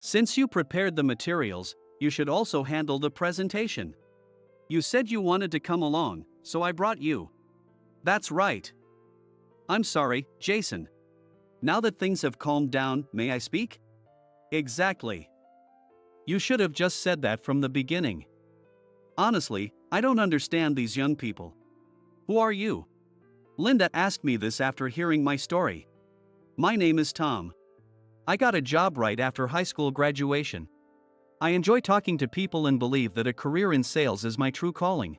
Since you prepared the materials, you should also handle the presentation. You said you wanted to come along, so I brought you. That's right. I'm sorry, Jason. Now that things have calmed down, may I speak? Exactly. You should have just said that from the beginning. Honestly, I don't understand these young people. Who are you? Linda asked me this after hearing my story. My name is Tom. I got a job right after high school graduation. I enjoy talking to people and believe that a career in sales is my true calling.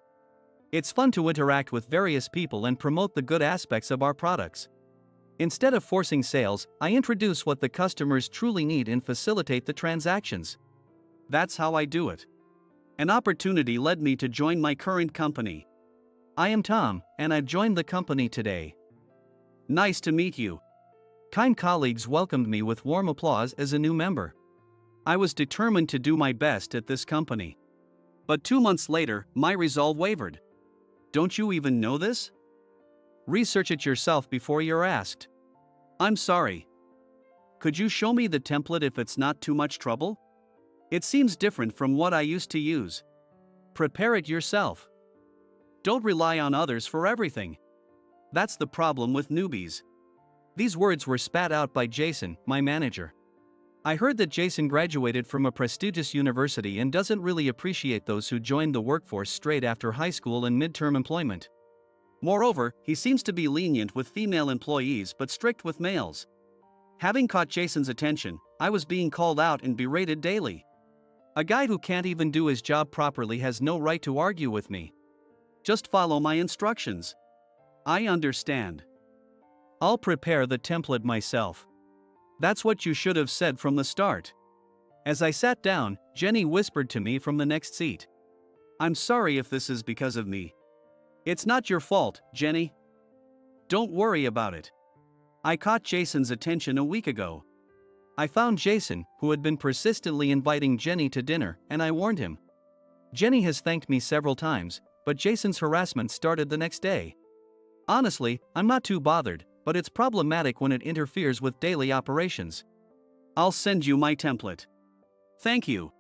It's fun to interact with various people and promote the good aspects of our products. Instead of forcing sales, I introduce what the customers truly need and facilitate the transactions. That's how I do it. An opportunity led me to join my current company. I am Tom, and I've joined the company today. Nice to meet you. Kind colleagues welcomed me with warm applause as a new member. I was determined to do my best at this company. But 2 months later, my resolve wavered. Don't you even know this? Research it yourself before you're asked. I'm sorry. Could you show me the template if it's not too much trouble? It seems different from what I used to use. Prepare it yourself. Don't rely on others for everything. That's the problem with newbies. These words were spat out by Jason, my manager. I heard that Jason graduated from a prestigious university and doesn't really appreciate those who joined the workforce straight after high school and midterm employment. Moreover, he seems to be lenient with female employees but strict with males. Having caught Jason's attention, I was being called out and berated daily. A guy who can't even do his job properly has no right to argue with me. Just follow my instructions. I understand. I'll prepare the template myself. That's what you should have said from the start. As I sat down, Jenny whispered to me from the next seat. I'm sorry if this is because of me. It's not your fault, Jenny. Don't worry about it. I caught Jason's attention a week ago. I found Jason, who had been persistently inviting Jenny to dinner, and I warned him. Jenny has thanked me several times, but Jason's harassment started the next day. Honestly, I'm not too bothered, but it's problematic when it interferes with daily operations. I'll send you my template. Thank you.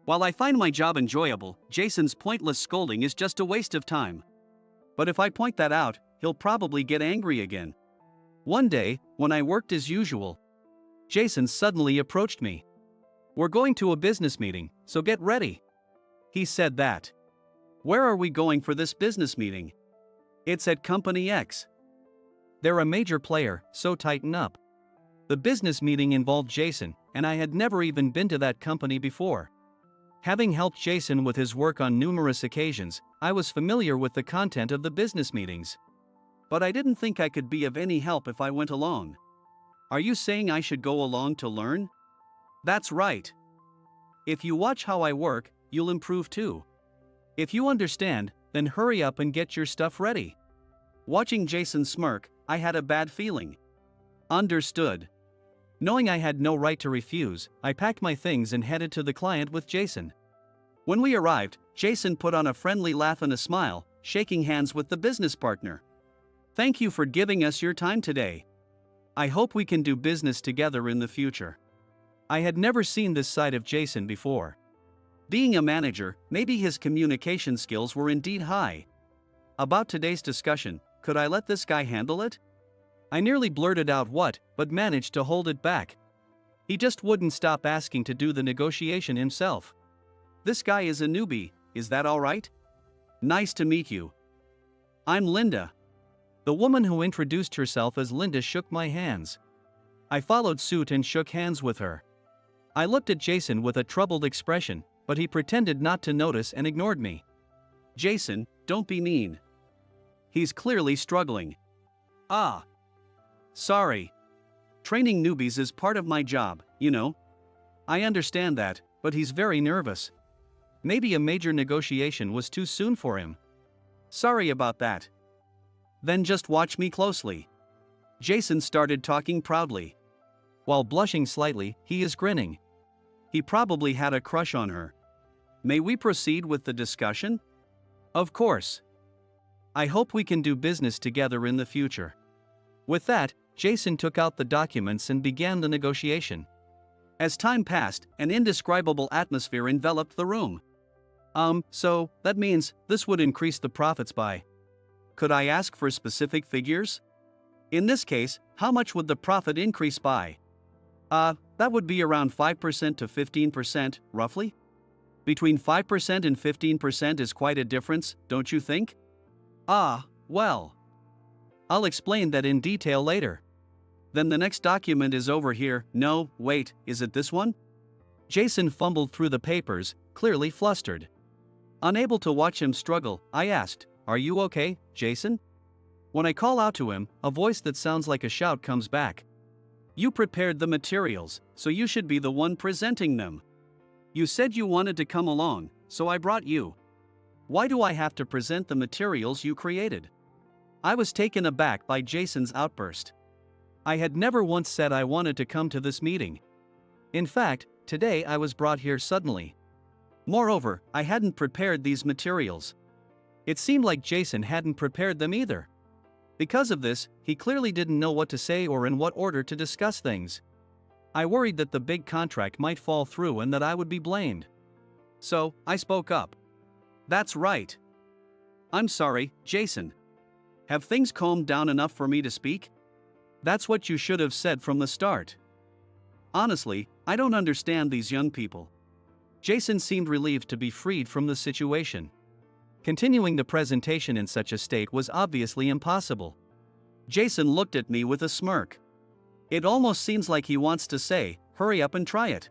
While I find my job enjoyable, Jason's pointless scolding is just a waste of time. But if I point that out, he'll probably get angry again. One day, when I worked as usual, Jason suddenly approached me. We're going to a business meeting, so get ready. He said that. Where are we going for this business meeting? It's at Company X. They're a major player, so tighten up. The business meeting involved Jason, and I had never even been to that company before. Having helped Jason with his work on numerous occasions, I was familiar with the content of the business meetings. But I didn't think I could be of any help if I went along. Are you saying I should go along to learn? That's right. If you watch how I work, you'll improve too. If you understand, then hurry up and get your stuff ready. Watching Jason smirk, I had a bad feeling. Understood. Knowing I had no right to refuse, I packed my things and headed to the client with Jason. When we arrived, Jason put on a friendly laugh and a smile, shaking hands with the business partner. Thank you for giving us your time today. I hope we can do business together in the future. I had never seen this side of Jason before. Being a manager, maybe his communication skills were indeed high. About today's discussion, could I let this guy handle it? I nearly blurted out what, but managed to hold it back. He just wouldn't stop asking to do the negotiation himself. This guy is a newbie, is that all right? Nice to meet you. I'm Linda. The woman who introduced herself as Linda shook my hands. I followed suit and shook hands with her. I looked at Jason with a troubled expression, but he pretended not to notice and ignored me. Jason, don't be mean. He's clearly struggling. Ah. Sorry. Training newbies is part of my job, you know. I understand that, but he's very nervous. Maybe a major negotiation was too soon for him. Sorry about that. Then just watch me closely. Jason started talking proudly. While blushing slightly, he is grinning. He probably had a crush on her. May we proceed with the discussion? Of course. I hope we can do business together in the future. With that, Jason took out the documents and began the negotiation. As time passed, an indescribable atmosphere enveloped the room. So, that means this would increase the profits by. Could I ask for specific figures? In this case, how much would the profit increase by? That would be around 5% to 15%, roughly? Between 5% and 15% is quite a difference, don't you think? Well. I'll explain that in detail later. Then the next document is over here. No, wait, is it this one? Jason fumbled through the papers, clearly flustered. Unable to watch him struggle, I asked, "Are you okay, Jason?" When I call out to him, a voice that sounds like a shout comes back. "You prepared the materials, so you should be the one presenting them. You said you wanted to come along, so I brought you. Why do I have to present the materials you created?" I was taken aback by Jason's outburst. I had never once said I wanted to come to this meeting. In fact, today I was brought here suddenly. Moreover, I hadn't prepared these materials. It seemed like Jason hadn't prepared them either. Because of this, he clearly didn't know what to say or in what order to discuss things. I worried that the big contract might fall through and that I would be blamed. So, I spoke up. "That's right. I'm sorry, Jason. Have things calmed down enough for me to speak? That's what you should have said from the start. Honestly, I don't understand these young people." Jason seemed relieved to be freed from the situation. Continuing the presentation in such a state was obviously impossible. Jason looked at me with a smirk. It almost seems like he wants to say, "Hurry up and try it."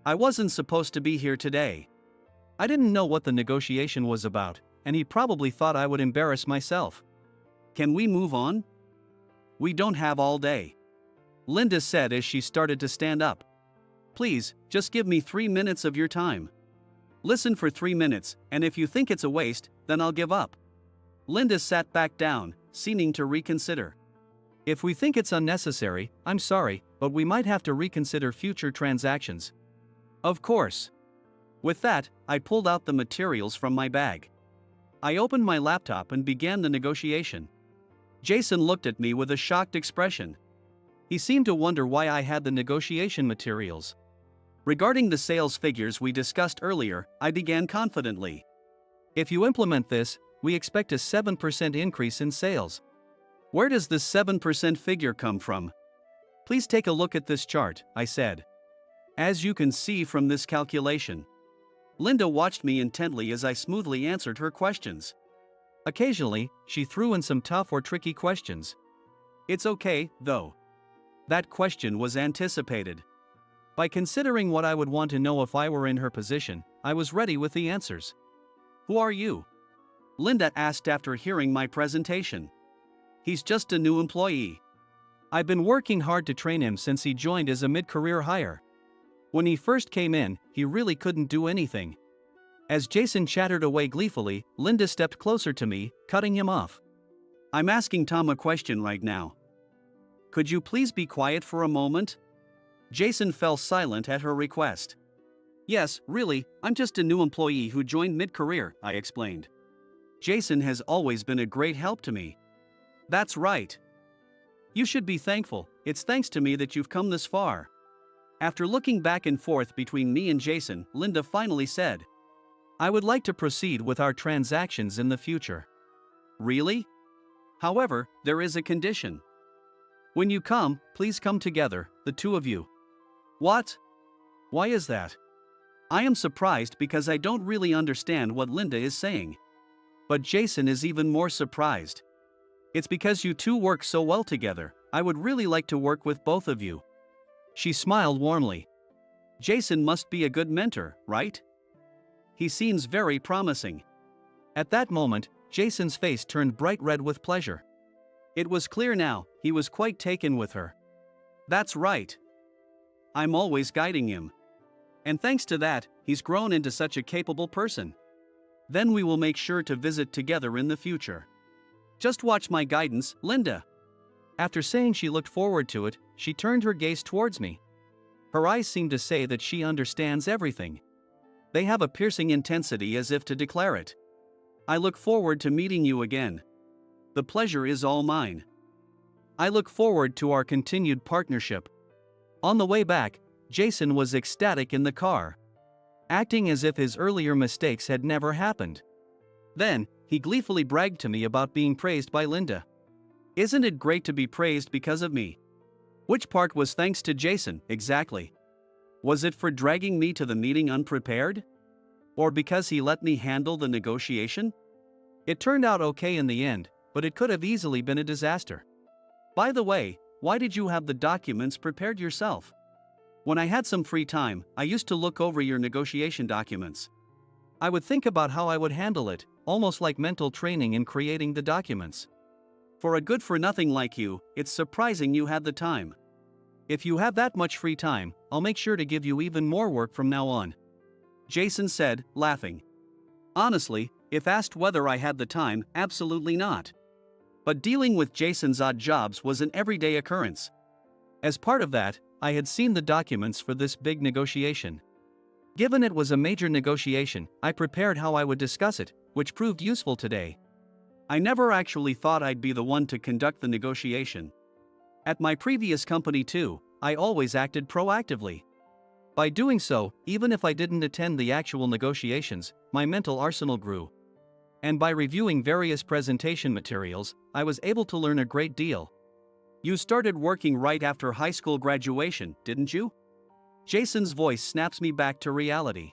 I wasn't supposed to be here today. I didn't know what the negotiation was about, and he probably thought I would embarrass myself. "Can we move on? We don't have all day," Linda said as she started to stand up. "Please, just give me 3 minutes of your time. Listen for 3 minutes, and if you think it's a waste, then I'll give up." Linda sat back down, seeming to reconsider. "If we think it's unnecessary, I'm sorry, but we might have to reconsider future transactions." "Of course." With that, I pulled out the materials from my bag. I opened my laptop and began the negotiation. Jason looked at me with a shocked expression. He seemed to wonder why I had the negotiation materials. Regarding the sales figures we discussed earlier, I began confidently. "If you implement this, we expect a 7% increase in sales." "Where does this 7% figure come from?" "Please take a look at this chart," I said. "As you can see from this calculation." Linda watched me intently as I smoothly answered her questions. Occasionally, she threw in some tough or tricky questions. "It's okay, though. That question was anticipated." By considering what I would want to know if I were in her position, I was ready with the answers. "Who are you?" Linda asked after hearing my presentation. "He's just a new employee. I've been working hard to train him since he joined as a mid-career hire. When he first came in, he really couldn't do anything." As Jason chattered away gleefully, Linda stepped closer to me, cutting him off. "I'm asking Tom a question right now. Could you please be quiet for a moment?" Jason fell silent at her request. "Yes, really, I'm just a new employee who joined mid-career," I explained. "Jason has always been a great help to me." "That's right. You should be thankful. It's thanks to me that you've come this far." After looking back and forth between me and Jason, Linda finally said, "I would like to proceed with our transactions in the future." "Really? However, there is a condition. When you come, please come together, the two of you." "What? Why is that?" I am surprised because I don't really understand what Linda is saying. But Jason is even more surprised. "It's because you two work so well together. I would really like to work with both of you." She smiled warmly. "Jason must be a good mentor, right? He seems very promising." At that moment, Jason's face turned bright red with pleasure. It was clear now, he was quite taken with her. "That's right. I'm always guiding him. And thanks to that, he's grown into such a capable person. Then we will make sure to visit together in the future. Just watch my guidance, Linda." After saying she looked forward to it, she turned her gaze towards me. Her eyes seemed to say that she understands everything. They have a piercing intensity as if to declare it. "I look forward to meeting you again. The pleasure is all mine. I look forward to our continued partnership." On the way back, Jason was ecstatic in the car, acting as if his earlier mistakes had never happened. Then, he gleefully bragged to me about being praised by Linda. Isn't it great to be praised because of me? Which part was thanks to Jason, exactly? Was it for dragging me to the meeting unprepared? Or because he let me handle the negotiation? It turned out okay in the end, but it could have easily been a disaster. By the way, why did you have the documents prepared yourself? When I had some free time, I used to look over your negotiation documents. I would think about how I would handle it, almost like mental training in creating the documents. For a good-for-nothing like you, it's surprising you had the time. If you have that much free time, I'll make sure to give you even more work from now on. Jason said, laughing. Honestly, if asked whether I had the time, absolutely not. But dealing with Jason's odd jobs was an everyday occurrence. As part of that, I had seen the documents for this big negotiation. Given it was a major negotiation, I prepared how I would discuss it, which proved useful today. I never actually thought I'd be the one to conduct the negotiation. At my previous company too, I always acted proactively. By doing so, even if I didn't attend the actual negotiations, my mental arsenal grew. And by reviewing various presentation materials, I was able to learn a great deal. You started working right after high school graduation, didn't you? Jason's voice snaps me back to reality.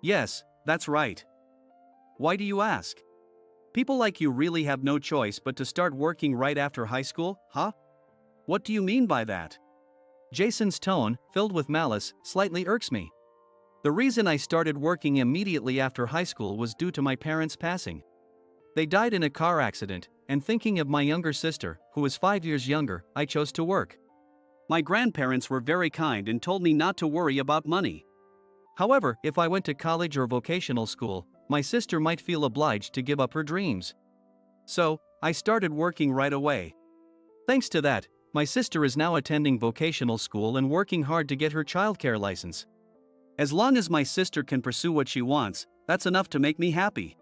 Yes, that's right. Why do you ask? People like you really have no choice but to start working right after high school, huh? What do you mean by that? Jason's tone, filled with malice, slightly irks me. The reason I started working immediately after high school was due to my parents' passing. They died in a car accident, and thinking of my younger sister, who was 5 years younger, I chose to work. My grandparents were very kind and told me not to worry about money. However, if I went to college or vocational school, my sister might feel obliged to give up her dreams. So, I started working right away. Thanks to that, my sister is now attending vocational school and working hard to get her childcare license. As long as my sister can pursue what she wants, that's enough to make me happy.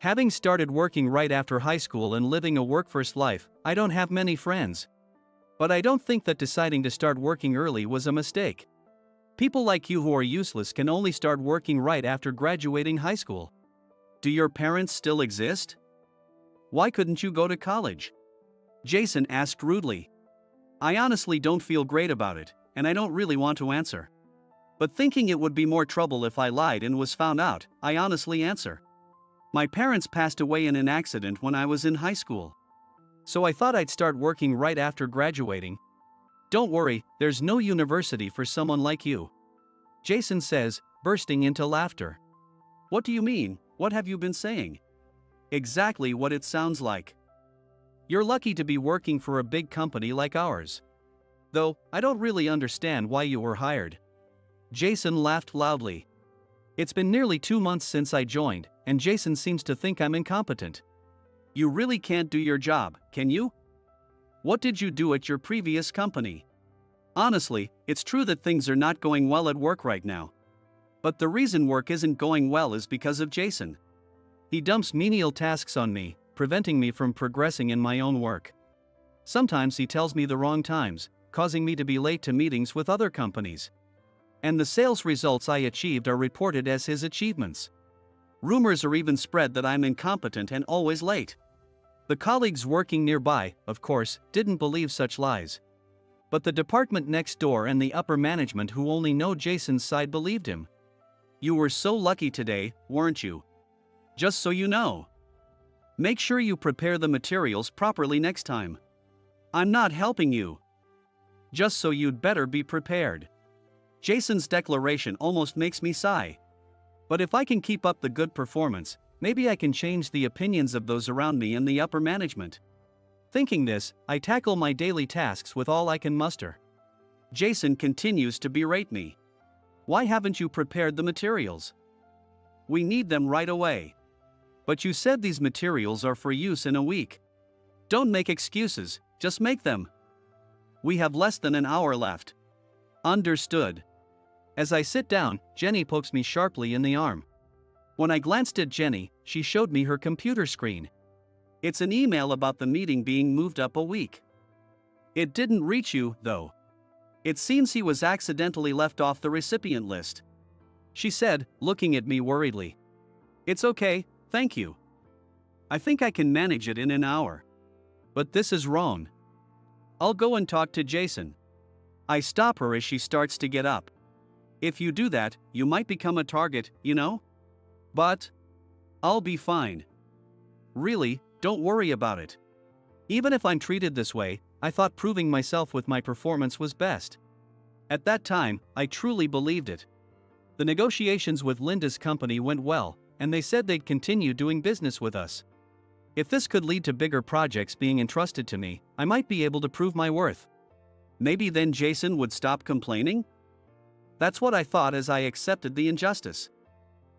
Having started working right after high school and living a work-first life, I don't have many friends. But I don't think that deciding to start working early was a mistake. People like you who are useless can only start working right after graduating high school. Do your parents still exist? Why couldn't you go to college? Jason asked rudely. I honestly don't feel great about it, and I don't really want to answer. But thinking it would be more trouble if I lied and was found out, I honestly answer. My parents passed away in an accident when I was in high school. So I thought I'd start working right after graduating. Don't worry, there's no university for someone like you. Jason says, bursting into laughter. What do you mean? What have you been saying? Exactly what it sounds like. You're lucky to be working for a big company like ours. Though, I don't really understand why you were hired. Jason laughed loudly. It's been nearly 2 months since I joined, and Jason seems to think I'm incompetent. You really can't do your job, can you? What did you do at your previous company? Honestly, it's true that things are not going well at work right now. But the reason work isn't going well is because of Jason. He dumps menial tasks on me, preventing me from progressing in my own work. Sometimes he tells me the wrong times, causing me to be late to meetings with other companies. And the sales results I achieved are reported as his achievements. Rumors are even spread that I'm incompetent and always late. The colleagues working nearby, of course, didn't believe such lies. But the department next door and the upper management who only know Jason's side believed him. You were so lucky today, weren't you? Just so you know. Make sure you prepare the materials properly next time. I'm not helping you. Just so you'd better be prepared. Jason's declaration almost makes me sigh. But if I can keep up the good performance, maybe I can change the opinions of those around me and the upper management. Thinking this, I tackle my daily tasks with all I can muster. Jason continues to berate me. Why haven't you prepared the materials? We need them right away. But you said these materials are for use in a week. Don't make excuses, just make them. We have less than an hour left. Understood. As I sit down, Jenny pokes me sharply in the arm. When I glanced at Jenny, she showed me her computer screen. It's an email about the meeting being moved up a week. It didn't reach you, though. It seems he was accidentally left off the recipient list, she said, looking at me worriedly. It's okay, thank you. I think I can manage it in an hour. But this is wrong. I'll go and talk to Jason. I stop her as she starts to get up. If you do that, you might become a target, you know? But I'll be fine. Really, don't worry about it. Even if I'm treated this way, I thought proving myself with my performance was best. At that time, I truly believed it. The negotiations with Linda's company went well, and they said they'd continue doing business with us. If this could lead to bigger projects being entrusted to me, I might be able to prove my worth. Maybe then Jason would stop complaining? That's what I thought as I accepted the injustice.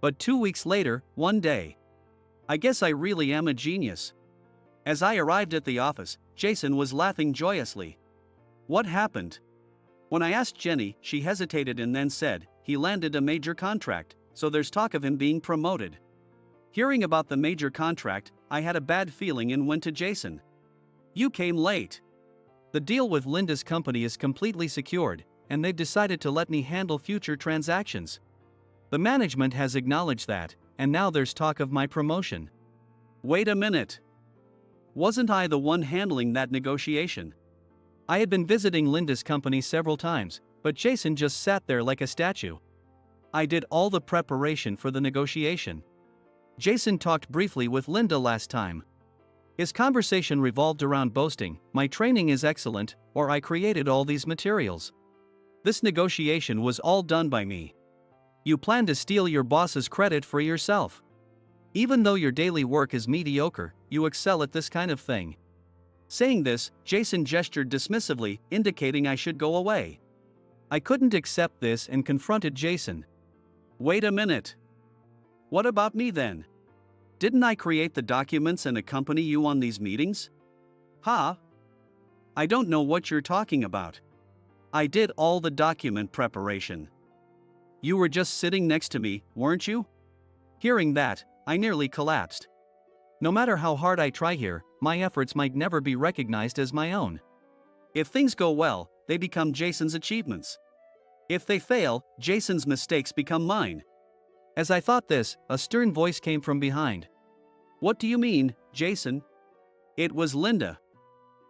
But 2 weeks later, one day. I guess I really am a genius. As I arrived at the office, Jason was laughing joyously. What happened? When I asked Jenny, she hesitated and then said, he landed a major contract, so there's talk of him being promoted. Hearing about the major contract, I had a bad feeling and went to Jason. You came late. The deal with Linda's company is completely secured, and they've decided to let me handle future transactions. The management has acknowledged that, and now there's talk of my promotion. Wait a minute. Wasn't I the one handling that negotiation? I had been visiting Linda's company several times, but Jason just sat there like a statue. I did all the preparation for the negotiation. Jason talked briefly with Linda last time. His conversation revolved around boasting, my training is excellent, or I created all these materials. This negotiation was all done by me. You plan to steal your boss's credit for yourself. Even though your daily work is mediocre, you excel at this kind of thing. Saying this, Jason gestured dismissively, indicating I should go away. I couldn't accept this and confronted Jason. Wait a minute. What about me then? Didn't I create the documents and accompany you on these meetings? Huh? I don't know what you're talking about. I did all the document preparation. You were just sitting next to me, weren't you? Hearing that, I nearly collapsed. No matter how hard I try here, my efforts might never be recognized as my own. If things go well, they become Jason's achievements. If they fail, Jason's mistakes become mine. As I thought this, a stern voice came from behind. What do you mean, Jason? It was Linda.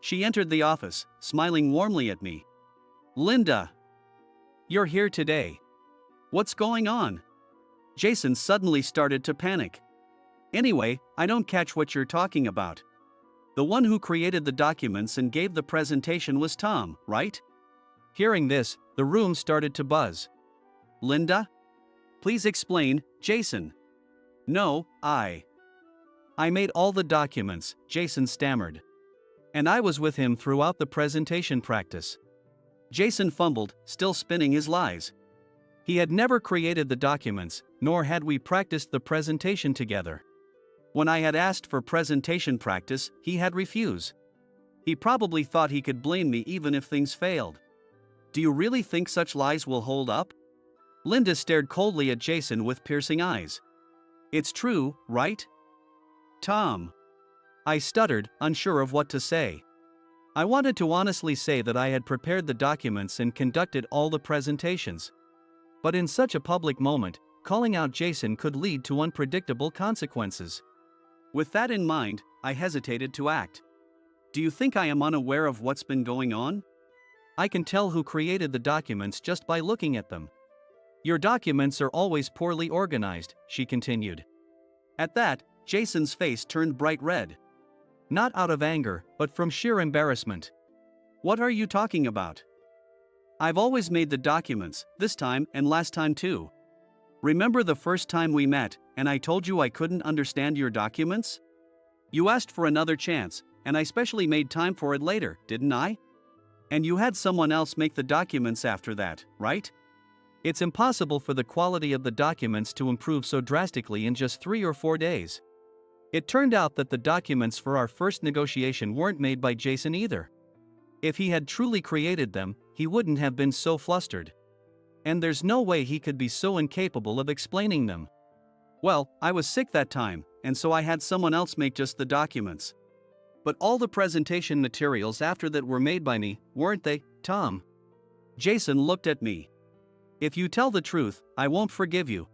She entered the office, smiling warmly at me. Linda! You're here today. What's going on? Jason suddenly started to panic. Anyway, I don't catch what you're talking about. The one who created the documents and gave the presentation was Tom, right? Hearing this, the room started to buzz. Linda? Please explain, Jason. No, I made all the documents, Jason stammered. And I was with him throughout the presentation practice. Jason fumbled, still spinning his lies. He had never created the documents, nor had we practiced the presentation together. When I had asked for presentation practice, he had refused. He probably thought he could blame me even if things failed. Do you really think such lies will hold up? Linda stared coldly at Jason with piercing eyes. It's true, right? Tom. I stuttered, unsure of what to say. I wanted to honestly say that I had prepared the documents and conducted all the presentations. But in such a public moment, calling out Jason could lead to unpredictable consequences. With that in mind, I hesitated to act. Do you think I am unaware of what's been going on? I can tell who created the documents just by looking at them. Your documents are always poorly organized, she continued. At that, Jason's face turned bright red. Not out of anger, but from sheer embarrassment. What are you talking about? I've always made the documents, this time and last time too. Remember the first time we met, and I told you I couldn't understand your documents? You asked for another chance, and I specially made time for it later, didn't I? And you had someone else make the documents after that, right? It's impossible for the quality of the documents to improve so drastically in just 3 or 4 days. It turned out that the documents for our first negotiation weren't made by Jason either. If he had truly created them, he wouldn't have been so flustered. And there's no way he could be so incapable of explaining them. Well, I was sick that time, and so I had someone else make just the documents. But all the presentation materials after that were made by me, weren't they, Tom? Jason looked at me. If you tell the truth, I won't forgive you.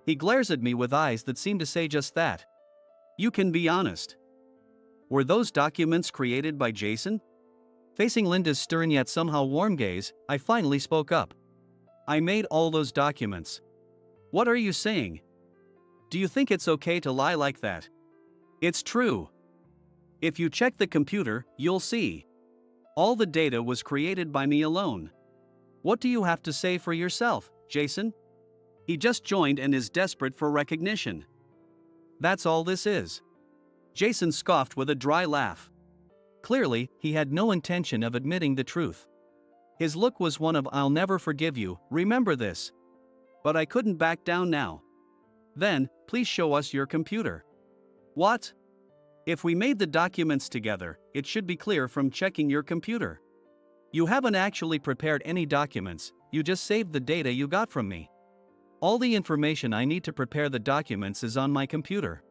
He glares at me with eyes that seem to say just that. You can be honest. Were those documents created by Jason? Facing Linda's stern yet somehow warm gaze, I finally spoke up. I made all those documents. What are you saying? Do you think it's okay to lie like that? It's true. If you check the computer, you'll see. All the data was created by me alone. What do you have to say for yourself, Jason? He just joined and is desperate for recognition. That's all this is. Jason scoffed with a dry laugh. Clearly, he had no intention of admitting the truth. His look was one of "I'll never forgive you, remember this." But I couldn't back down now. Then, please show us your computer. What? If we made the documents together, it should be clear from checking your computer. You haven't actually prepared any documents, you just saved the data you got from me. All the information I need to prepare the documents is on my computer.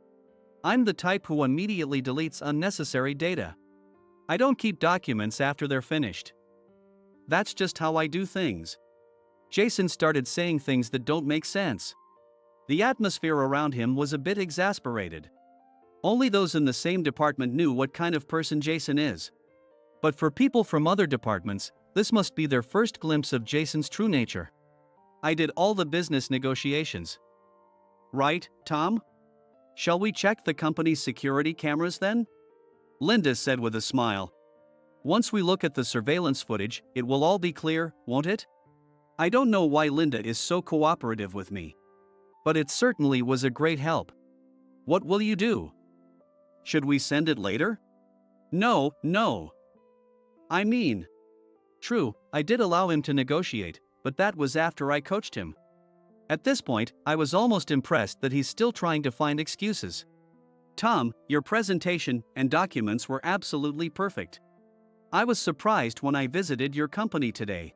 I'm the type who immediately deletes unnecessary data. I don't keep documents after they're finished. That's just how I do things. Jason started saying things that don't make sense. The atmosphere around him was a bit exasperated. Only those in the same department knew what kind of person Jason is. But for people from other departments, this must be their first glimpse of Jason's true nature. I did all the business negotiations. Right, Tom? Shall we check the company's security cameras then? Linda said with a smile. Once we look at the surveillance footage, it will all be clear, won't it? I don't know why Linda is so cooperative with me. But it certainly was a great help. What will you do? Should we send it later? No. I mean, true, I did allow him to negotiate, but that was after I coached him. At this point, I was almost impressed that he's still trying to find excuses. Tom, your presentation and documents were absolutely perfect. I was surprised when I visited your company today.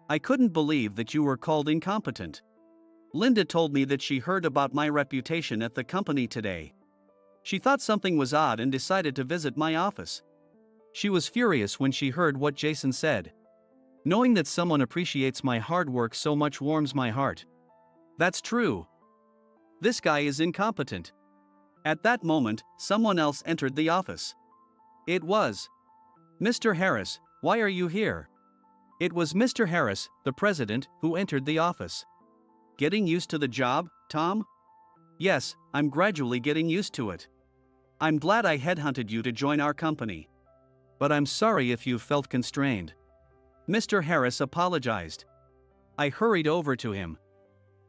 I couldn't believe that you were called incompetent. Linda told me that she heard about my reputation at the company today. She thought something was odd and decided to visit my office. She was furious when she heard what Jason said. Knowing that someone appreciates my hard work so much warms my heart. That's true. This guy is incompetent. At that moment, someone else entered the office. It was Mr. Harris. Why are you here? It was Mr. Harris, the president, who entered the office. Getting used to the job, Tom? Yes, I'm gradually getting used to it. I'm glad I headhunted you to join our company. But I'm sorry if you felt constrained. Mr. Harris apologized. I hurried over to him.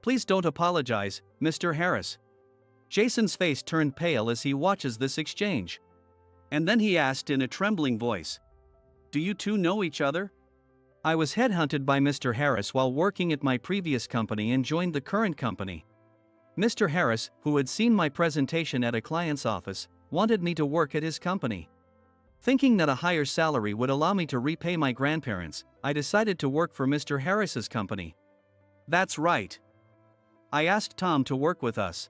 Please don't apologize, Mr. Harris. Jason's face turned pale as he watches this exchange. And then he asked in a trembling voice, "Do you two know each other?" I was headhunted by Mr. Harris while working at my previous company and joined the current company. Mr. Harris, who had seen my presentation at a client's office, wanted me to work at his company. Thinking that a higher salary would allow me to repay my grandparents, I decided to work for Mr. Harris's company. That's right. I asked Tom to work with us.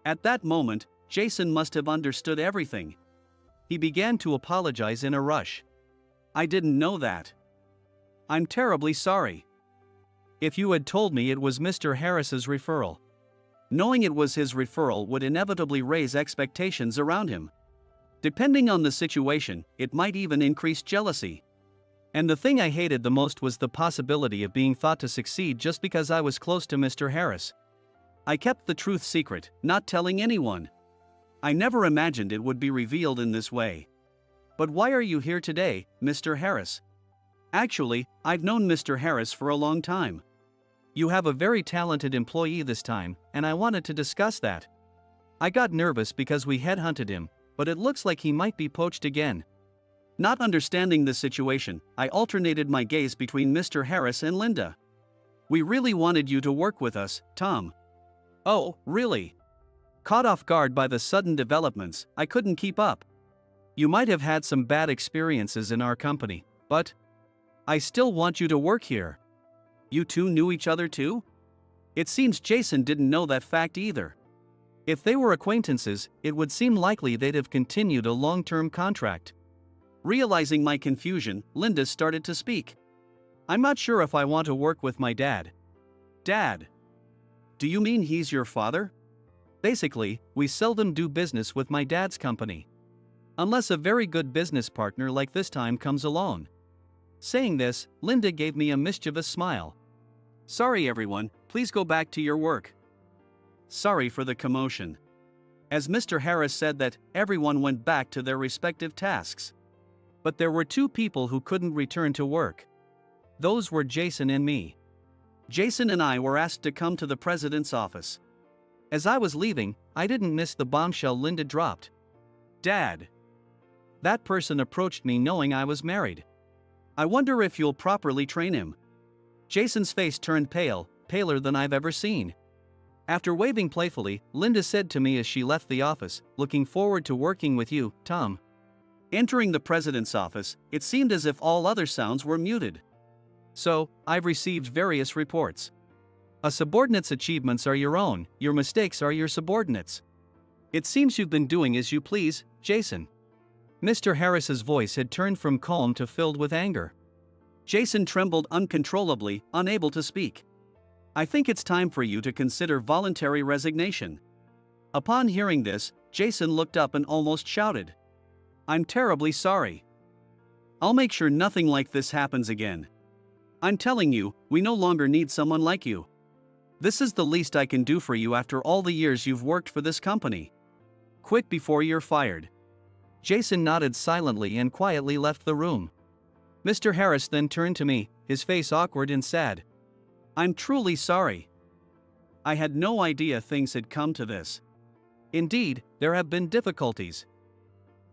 At that moment, Jason must have understood everything. He began to apologize in a rush. I didn't know that. I'm terribly sorry. If you had told me it was Mr. Harris's referral. Knowing it was his referral would inevitably raise expectations around him. Depending on the situation, it might even increase jealousy. And the thing I hated the most was the possibility of being thought to succeed just because I was close to Mr. Harris. I kept the truth secret, not telling anyone. I never imagined it would be revealed in this way. But why are you here today, Mr. Harris? Actually, I've known Mr. Harris for a long time. You have a very talented employee this time, and I wanted to discuss that. I got nervous because we headhunted him, but it looks like he might be poached again. Not understanding the situation, I alternated my gaze between Mr. Harris and Linda. We really wanted you to work with us, Tom. Oh, really? Caught off guard by the sudden developments, I couldn't keep up. You might have had some bad experiences in our company, but I still want you to work here. You two knew each other too? It seems Jason didn't know that fact either. If they were acquaintances, it would seem likely they'd have continued a long-term contract. Realizing my confusion, Linda started to speak. I'm not sure if I want to work with my dad. Dad? Do you mean he's your father? Basically, we seldom do business with my dad's company. Unless a very good business partner like this time comes along. Saying this, Linda gave me a mischievous smile. Sorry everyone, please go back to your work. Sorry for the commotion. As Mr. Harris said that, everyone went back to their respective tasks. But there were two people who couldn't return to work. Those were Jason and me. Jason and I were asked to come to the president's office. As I was leaving, I didn't miss the bombshell Linda dropped. Dad. That person approached me knowing I was married. I wonder if you'll properly train him. Jason's face turned pale, paler than I've ever seen. After waving playfully, Linda said to me as she left the office, looking forward to working with you, Tom. Entering the president's office, it seemed as if all other sounds were muted. So, I've received various reports. A subordinate's achievements are your own, your mistakes are your subordinates. It seems you've been doing as you please, Jason. Mr. Harris's voice had turned from calm to filled with anger. Jason trembled uncontrollably, unable to speak. I think it's time for you to consider voluntary resignation. Upon hearing this, Jason looked up and almost shouted. I'm terribly sorry. I'll make sure nothing like this happens again. I'm telling you, we no longer need someone like you. This is the least I can do for you after all the years you've worked for this company. Quit before you're fired. Jason nodded silently and quietly left the room. Mr. Harris then turned to me, his face awkward and sad. I'm truly sorry. I had no idea things had come to this. Indeed, there have been difficulties.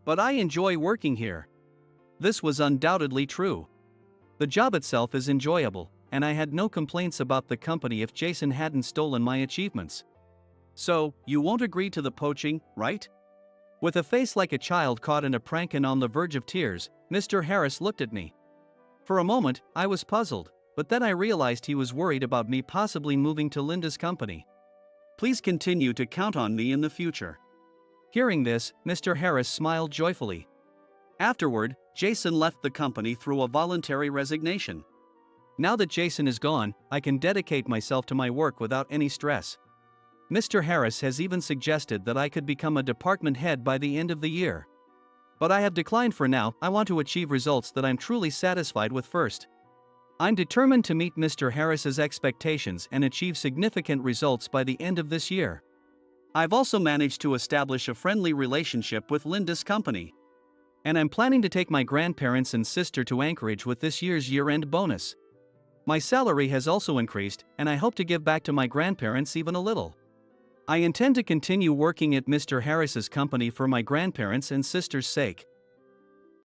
But I enjoy working here. This was undoubtedly true. The job itself is enjoyable, and I had no complaints about the company if Jason hadn't stolen my achievements. So, you won't agree to the poaching, right? With a face like a child caught in a prank and on the verge of tears, Mr. Harris looked at me. For a moment, I was puzzled, but then I realized he was worried about me possibly moving to Linda's company. Please continue to count on me in the future. Hearing this, Mr. Harris smiled joyfully. Afterward, Jason left the company through a voluntary resignation. Now that Jason is gone, I can dedicate myself to my work without any stress. Mr. Harris has even suggested that I could become a department head by the end of the year. But I have declined for now. I want to achieve results that I'm truly satisfied with first. I'm determined to meet Mr. Harris's expectations and achieve significant results by the end of this year. I've also managed to establish a friendly relationship with Linda's company. And I'm planning to take my grandparents and sister to Anchorage with this year's year-end bonus. My salary has also increased, and I hope to give back to my grandparents even a little. I intend to continue working at Mr. Harris's company for my grandparents and sister's sake.